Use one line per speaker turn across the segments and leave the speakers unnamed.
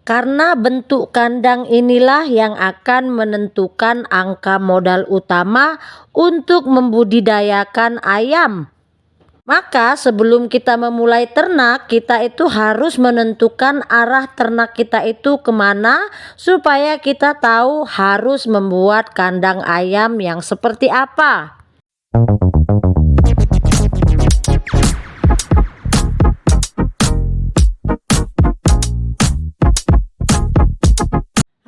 Karena bentuk kandang inilah yang akan menentukan angka modal utama untuk membudidayakan ayam. Maka sebelum kita memulai ternak, kita itu harus menentukan arah ternak kita itu kemana, supaya kita tahu harus membuat kandang ayam yang seperti apa.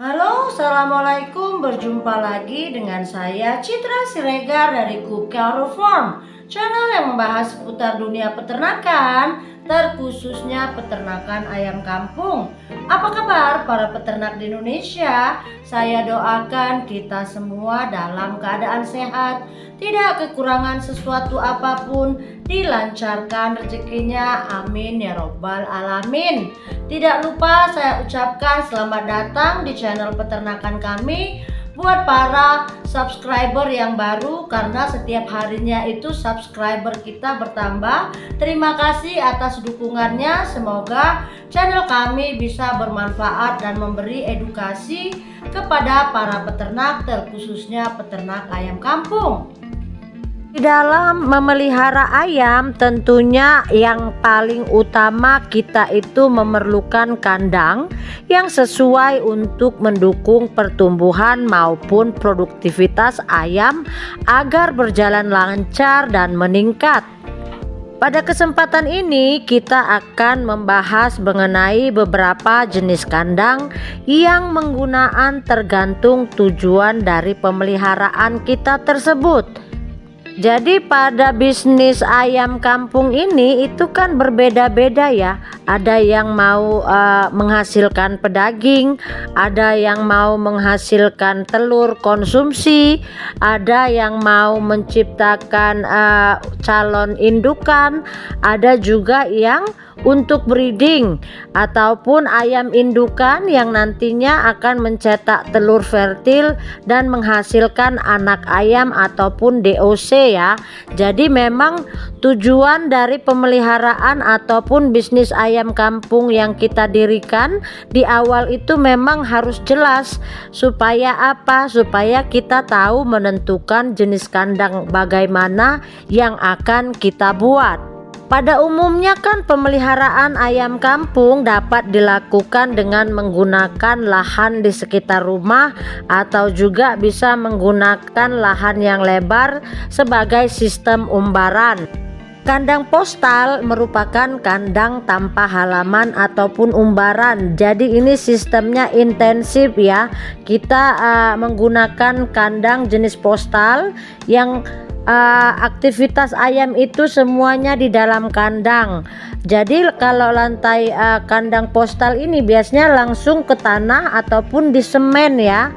Halo, assalamualaikum. Berjumpa lagi dengan saya Citra Siregar dari Cookaro Farm, channel yang membahas seputar dunia peternakan, terkhususnya peternakan ayam kampung. Apa kabar para peternak di Indonesia? Saya doakan kita semua dalam keadaan sehat, tidak kekurangan sesuatu apapun, dilancarkan rezekinya, amin ya robbal alamin. Tidak lupa saya ucapkan selamat datang di channel peternakan kami. Buat para subscriber yang baru, karena setiap harinya itu subscriber kita bertambah. Terima kasih atas dukungannya. Semoga channel kami bisa bermanfaat dan memberi edukasi kepada para peternak, terkhususnya peternak ayam kampung. Di dalam memelihara ayam, tentunya yang paling utama kita itu memerlukan kandang yang sesuai untuk mendukung pertumbuhan maupun produktivitas ayam agar berjalan lancar dan meningkat. Pada kesempatan ini kita akan membahas mengenai beberapa jenis kandang yang menggunakan tergantung tujuan dari pemeliharaan kita tersebut. Jadi pada bisnis ayam kampung ini itu kan berbeda-beda ya. Ada yang mau menghasilkan pedaging, ada yang mau menghasilkan telur konsumsi, ada yang mau menciptakan calon indukan, ada juga yang untuk breeding ataupun ayam indukan yang nantinya akan mencetak telur fertil dan menghasilkan anak ayam ataupun DOC ya. Jadi memang tujuan dari pemeliharaan ataupun bisnis ayam kampung yang kita dirikan di awal itu memang harus jelas. Supaya apa? Supaya kita tahu menentukan jenis kandang bagaimana yang akan kita buat. Pada umumnya kan pemeliharaan ayam kampung dapat dilakukan dengan menggunakan lahan di sekitar rumah atau juga bisa menggunakan lahan yang lebar sebagai sistem umbaran. Kandang postal merupakan kandang tanpa halaman ataupun umbaran. Jadi ini sistemnya intensif ya. Kita menggunakan kandang jenis postal yang aktivitas ayam itu semuanya di dalam kandang. Jadi kalau lantai kandang postal ini biasanya langsung ke tanah ataupun di semen ya.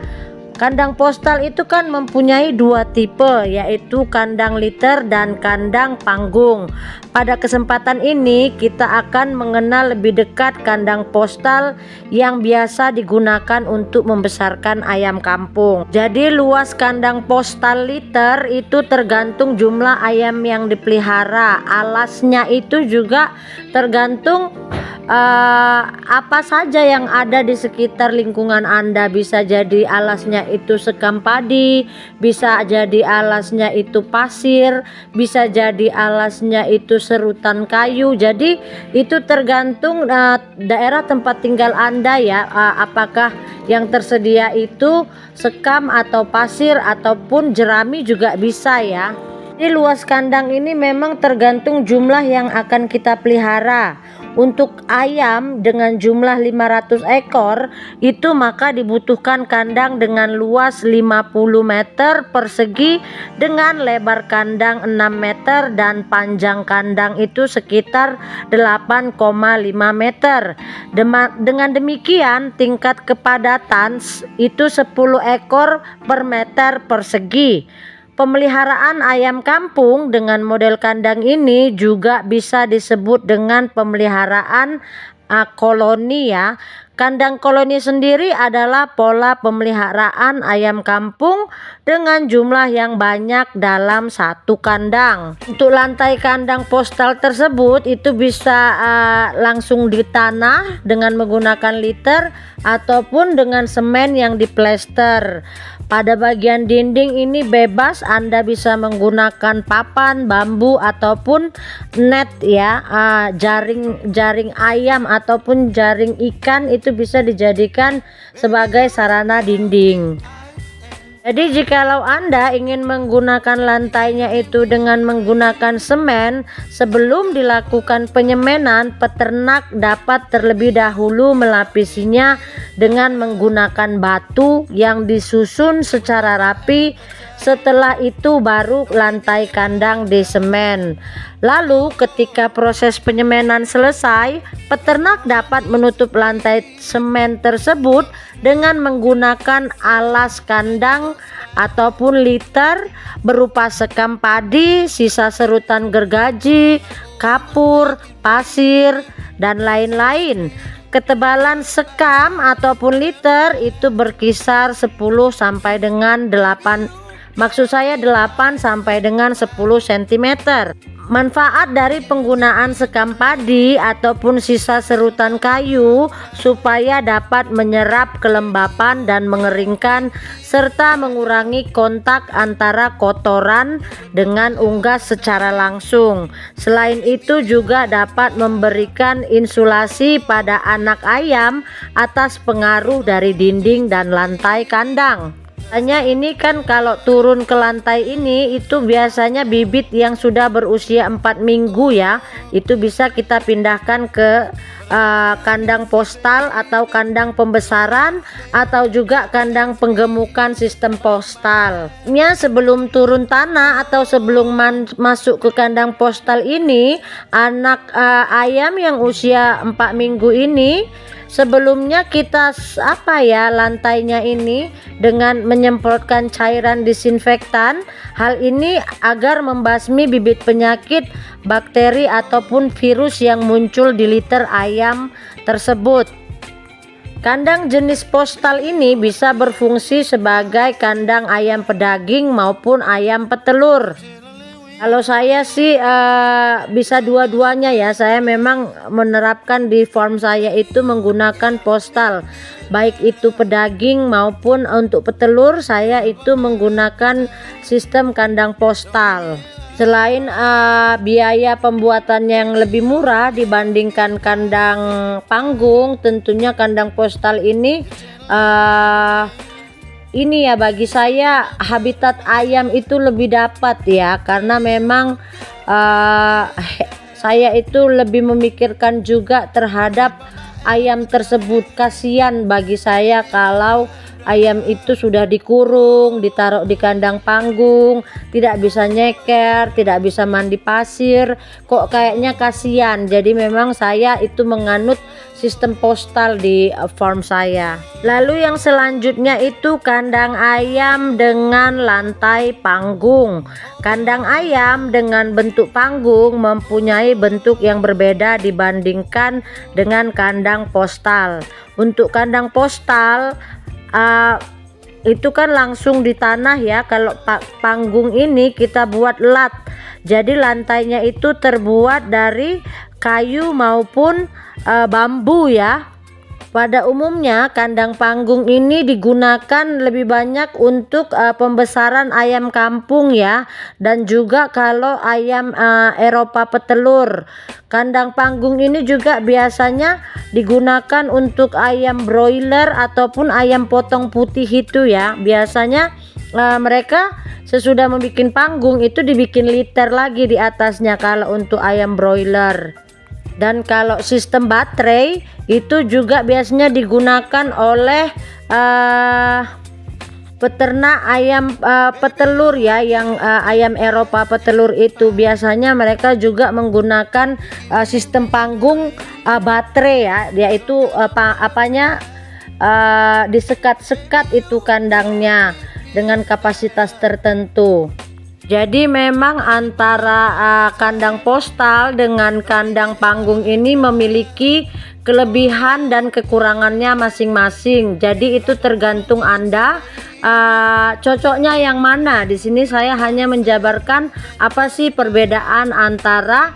Kandang postal itu kan mempunyai dua tipe, yaitu kandang liter dan kandang panggung. Pada kesempatan ini kita akan mengenal lebih dekat kandang postal yang biasa digunakan untuk membesarkan ayam kampung. Jadi luas kandang postal liter itu tergantung jumlah ayam yang dipelihara. Alasnya itu juga tergantung apa saja yang ada di sekitar lingkungan Anda. Bisa jadi alasnya itu sekam padi, bisa jadi alasnya itu pasir, bisa jadi alasnya itu serutan kayu. Jadi itu tergantung daerah tempat tinggal Anda ya, apakah yang tersedia itu sekam atau pasir ataupun jerami juga bisa ya. Di luas kandang ini memang tergantung jumlah yang akan kita pelihara. Untuk ayam dengan jumlah 500 ekor itu maka dibutuhkan kandang dengan luas 50 meter persegi dengan lebar kandang 6 meter dan panjang kandang itu sekitar 8,5 meter. Dengan demikian tingkat kepadatan itu 10 ekor per meter persegi. Pemeliharaan ayam kampung dengan model kandang ini juga bisa disebut dengan pemeliharaan koloni ya. Kandang koloni sendiri adalah pola pemeliharaan ayam kampung dengan jumlah yang banyak dalam satu kandang. Untuk lantai kandang postal tersebut itu bisa langsung di tanah dengan menggunakan liter ataupun dengan semen yang diplester. Pada bagian dinding ini bebas, Anda bisa menggunakan papan, bambu ataupun net ya, jaring ayam ataupun jaring ikan itu bisa dijadikan sebagai sarana dinding. Jadi jikalau Anda ingin menggunakan lantainya itu dengan menggunakan semen, sebelum dilakukan penyemanan, peternak dapat terlebih dahulu melapisinya dengan menggunakan batu yang disusun secara rapi. Setelah itu baru lantai kandang disemen. Lalu ketika proses penyemanan selesai, peternak dapat menutup lantai semen tersebut dengan menggunakan alas kandang ataupun liter berupa sekam padi, sisa serutan gergaji, kapur, pasir, dan lain-lain. Ketebalan sekam ataupun liter itu berkisar 10 sampai dengan 8 sampai dengan 10 cm. Manfaat dari penggunaan sekam padi ataupun sisa serutan kayu supaya dapat menyerap kelembapan dan mengeringkan serta mengurangi kontak antara kotoran dengan unggas secara langsung. Selain itu juga dapat memberikan insulasi pada anak ayam atas pengaruh dari dinding dan lantai kandang. Hanya ini kan kalau turun ke lantai ini itu biasanya bibit yang sudah berusia 4 minggu ya, itu bisa kita pindahkan ke kandang postal atau kandang pembesaran atau juga kandang penggemukan sistem postal. Sebelum turun tanah atau sebelum masuk ke kandang postal ini, anak ayam yang usia 4 minggu ini sebelumnya kita lantainya ini dengan menyemprotkan cairan disinfektan. Hal ini agar membasmi bibit penyakit, bakteri ataupun virus yang muncul di liter ayam tersebut. Kandang jenis postal ini bisa berfungsi sebagai kandang ayam pedaging maupun ayam petelur. Kalau saya sih bisa dua-duanya ya. Saya memang menerapkan di farm saya itu menggunakan postal, baik itu pedaging maupun untuk petelur saya itu menggunakan sistem kandang postal. Selain biaya pembuatan yang lebih murah dibandingkan kandang panggung, tentunya kandang postal ini ya bagi saya habitat ayam itu lebih dapat ya, karena memang saya itu lebih memikirkan juga terhadap ayam tersebut. Kasihan bagi saya kalau ayam itu sudah dikurung, ditaruh di kandang panggung, tidak bisa nyeker, tidak bisa mandi pasir, kok kayaknya kasihan. Jadi memang saya itu menganut sistem postal di farm saya. Lalu yang selanjutnya itu kandang ayam dengan lantai panggung. Kandang ayam dengan bentuk panggung mempunyai bentuk yang berbeda dibandingkan dengan kandang postal. Untuk kandang postal itu kan langsung di tanah ya. Kalau panggung ini kita buat lat, jadi lantainya itu terbuat dari kayu maupun bambu ya. Pada umumnya kandang panggung ini digunakan lebih banyak untuk pembesaran ayam kampung ya, dan juga kalau ayam Eropa petelur. Kandang panggung ini juga biasanya digunakan untuk ayam broiler ataupun ayam potong putih itu ya. Biasanya mereka sesudah membuat panggung itu dibikin liter lagi di atasnya kalau untuk ayam broiler. Dan kalau sistem baterai itu juga biasanya digunakan oleh peternak ayam petelur ya, yang ayam Eropa petelur itu biasanya mereka juga menggunakan sistem panggung baterai ya, yaitu disekat-sekat itu kandangnya dengan kapasitas tertentu. Jadi memang antara kandang postal dengan kandang panggung ini memiliki kelebihan dan kekurangannya masing-masing. Jadi itu tergantung Anda cocoknya yang mana. Di sini saya hanya menjabarkan apa sih perbedaan antara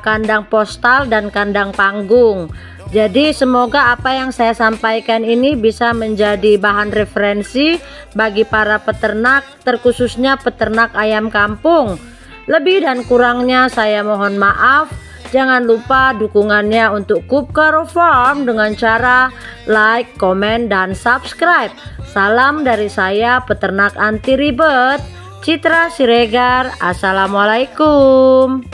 kandang postal dan kandang panggung. Jadi semoga apa yang saya sampaikan ini bisa menjadi bahan referensi bagi para peternak, terkhususnya peternak ayam kampung. Lebih dan kurangnya saya mohon maaf. Jangan lupa dukungannya untuk Coop Caro Farm dengan cara like, komen, dan subscribe. Salam dari saya, peternak anti ribet, Citra Siregar. Assalamualaikum.